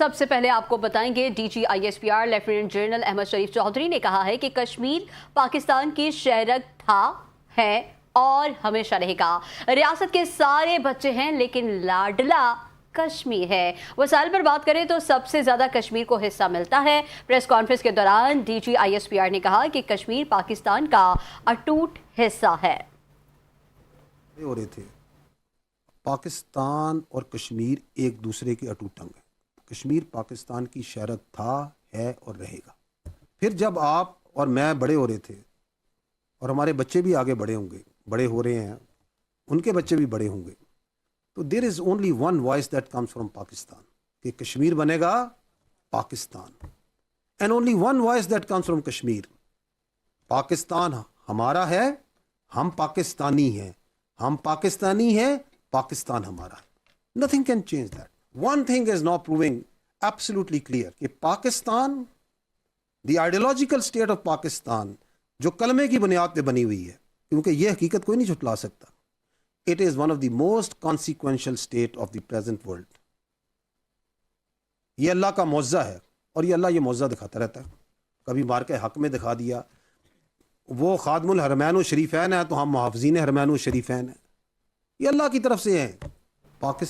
سب سے پہلے آپ کو بتائیں گے D G I S P R lieutenant general Ahmed Sharif Chaudhry نے کہا ہے کہ کشمیر پاکستان کی شہرک تھا، ہے اور ہمیشہ رہے گا۔ ریاست کے سارے بچے ہیں لیکن لاڈلا کشمیر ہے۔ وسائل پر بات کریں تو سب سے زیادہ کشمیر کو حصہ ملتا ہے۔ پریس کانفرنس کے دوران D G I S P R نے کہا کہ کشمیر پاکستان کا اٹوٹ حصہ ہے۔ ہو رہے تھے پاکستان اور کشمیر ایک دوسرے کے اٹوٹ انگ ہیں۔ کشمیر پاکستان کی شہرت تھا، ہے اور رہے گا۔ پھر جب آپ اور میں بڑے ہو رہے تھے اور ہمارے بچے بھی آگے بڑے ہوں گے، بڑے ہو رہے ہیں، ان کے بچے بھی بڑے ہوں گے، تو there is only one voice that comes from Pakistan, کہ کشمیر بنے گا Pakistan, and only one voice that comes from Kashmir. Pakistan ہمارا ہے، ہم پاکستانی ہیں، ہم پاکستانی ہیں، پاکستان ہمارا ہے۔ Nothing can change that. One thing is now proving absolutely clear کہ پاکستان، دی آئیڈیولوجیکل اسٹیٹ آف پاکستان، جو کلمے کی بنیاد پہ بنی ہوئی ہے، کیونکہ یہ حقیقت کوئی نہیں جھٹلا سکتا، it is one of the most consequential state of the present world. یہ اللہ کا معجزہ ہے، اور یہ اللہ یہ معجزہ دکھاتا رہتا ہے۔ کبھی مار کے حق میں دکھا دیا، وہ خادم الحرمین و شریفین ہے تو ہم محافظین حرمین و شریفین ہیں، یہ اللہ کی طرف سے ہیں۔ پاکستان